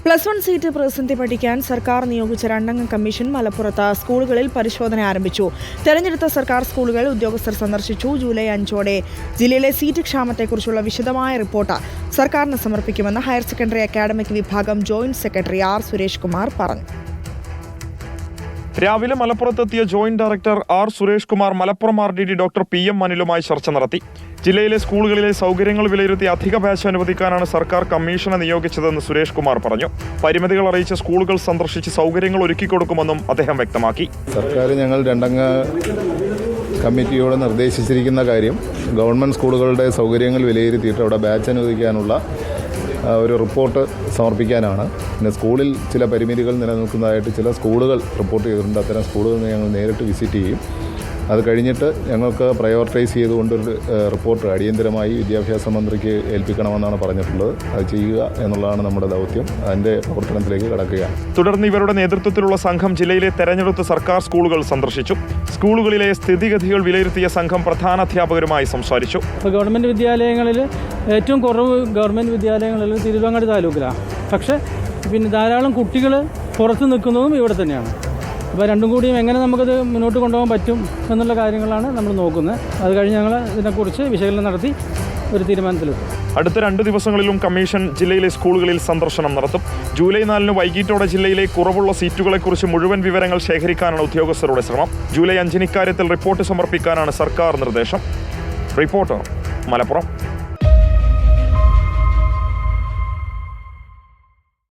+1 seat പ്രതിസന്ധി പഠിക്കാൻ സർക്കാർ നിയോഗിച്ച 2-അംഗ കമ്മീഷൻ മലപ്പുറത്ത് സ്കൂളുകളിൽ പരിശോധന ആരംഭിച്ചു. തെരഞ്ഞെടുത്ത സർക്കാർ സ്കൂളുകൾ ഉദ്യോഗസ്ഥർ സന്ദർശിച്ചു. ജൂലൈ 5-ഓടെ ജില്ലയിലെ സീറ്റ് ക്ഷാമത്തെക്കുറിച്ചുള്ള വിശദമായ റിപ്പോർട്ട് സർക്കാരിന് സമർപ്പിക്കുമെന്ന് ഹയർ സെക്കൻഡറി അക്കാഡമിക് വിഭാഗം joint secretary R Suresh Kumar പറഞ്ഞു. രാവിലെ മലപ്പുറത്തെത്തിയ joint director R Suresh Kumar Malappuram RDD doctor PM അനിലുമായി ചർച്ച നടത്തി. ജില്ലയിലെ സ്കൂളുകളിലെ സൗകര്യങ്ങൾ വിലയിരുത്തി അധിക ബാച്ച് അനുവദിക്കാനാണ് സർക്കാർ കമ്മീഷനെ നിയോഗിച്ചതെന്ന് സുരേഷ് കുമാർ പറഞ്ഞു. പരിമിതികൾ അറിയിച്ച സ്കൂളുകൾ സന്ദർശിച്ച് സൗകര്യങ്ങൾ ഒരുക്കിക്കൊടുക്കുമെന്നും അദ്ദേഹം വ്യക്തമാക്കി. സർക്കാർ ഞങ്ങൾ 2-അംഗ കമ്മിറ്റിയോട് നിർദ്ദേശിച്ചിരിക്കുന്ന കാര്യം ഗവൺമെൻറ് സ്കൂളുകളുടെ സൗകര്യങ്ങൾ വിലയിരുത്തിയിട്ട് അവിടെ ബാച്ച് അനുവദിക്കാനുള്ള ഒരു റിപ്പോർട്ട് സമർപ്പിക്കാനാണ്. പിന്നെ സ്കൂളിൽ ചില പരിമിതികൾ നിലനിൽക്കുന്നതായിട്ട് ചില സ്കൂളുകൾ റിപ്പോർട്ട് ചെയ്തിട്ടുണ്ട്. അത്തരം സ്കൂളുകൾ ഞങ്ങൾ നേരിട്ട് വിസിറ്റ് ചെയ്യും. അത് കഴിഞ്ഞിട്ട് ഞങ്ങൾക്ക് പ്രയോറിറ്റൈസ് ചെയ്തുകൊണ്ടൊരു റിപ്പോർട്ട് അടിയന്തരമായി വിദ്യാഭ്യാസ മന്ത്രിക്ക് ഏൽപ്പിക്കണമെന്നാണ് പറഞ്ഞിട്ടുള്ളത്. അത് ചെയ്യുക എന്നുള്ളതാണ് നമ്മുടെ ദൗത്യം. അതിൻ്റെ പ്രവർത്തനത്തിലേക്ക് കടക്കുകയാണ്. തുടർന്ന് ഇവരുടെ നേതൃത്വത്തിലുള്ള സംഘം ജില്ലയിലെ തെരഞ്ഞെടുത്ത സർക്കാർ സ്കൂളുകൾ സന്ദർശിച്ചു. സ്കൂളുകളിലെ സ്ഥിതിഗതികൾ വിലയിരുത്തിയ സംഘം പ്രധാനാധ്യാപകരുമായി സംസാരിച്ചു. ഗവൺമെൻറ് വിദ്യാലയങ്ങളിൽ ഏറ്റവും കുറവ് ഗവൺമെൻറ് വിദ്യാലയങ്ങളിൽ തിരുവങ്ങാട് താലൂക്കിലാണ്. പക്ഷേ പിന്നെ ധാരാളം കുട്ടികൾ പുറത്ത് നിൽക്കുന്നതും ഇവിടെ തന്നെയാണ്. അപ്പോൾ രണ്ടും കൂടിയും എങ്ങനെ നമുക്കത് മുന്നോട്ട് കൊണ്ടുപോകാൻ പറ്റും എന്നുള്ള കാര്യങ്ങളാണ് നമ്മൾ നോക്കുന്നത്. അത് കഴിഞ്ഞ് ഞങ്ങൾ ഇതിനെക്കുറിച്ച് വിശകലനം നടത്തി ഒരു തീരുമാനത്തിലെത്തും. അടുത്ത 2 ദിവസങ്ങളിലും കമ്മീഷൻ ജില്ലയിലെ സ്കൂളുകളിൽ സന്ദർശനം നടത്തും. ജൂലൈ 4 വൈകിട്ടോടെ ജില്ലയിലെ കുറവുള്ള സീറ്റുകളെക്കുറിച്ച് മുഴുവൻ വിവരങ്ങൾ ശേഖരിക്കാനാണ് ഉദ്യോഗസ്ഥരുടെ ശ്രമം. ജൂലൈ 5 ഇക്കാര്യത്തിൽ റിപ്പോർട്ട് സമർപ്പിക്കാനാണ് സർക്കാർ നിർദ്ദേശം. റിപ്പോർട്ടർ, മലപ്പുറം.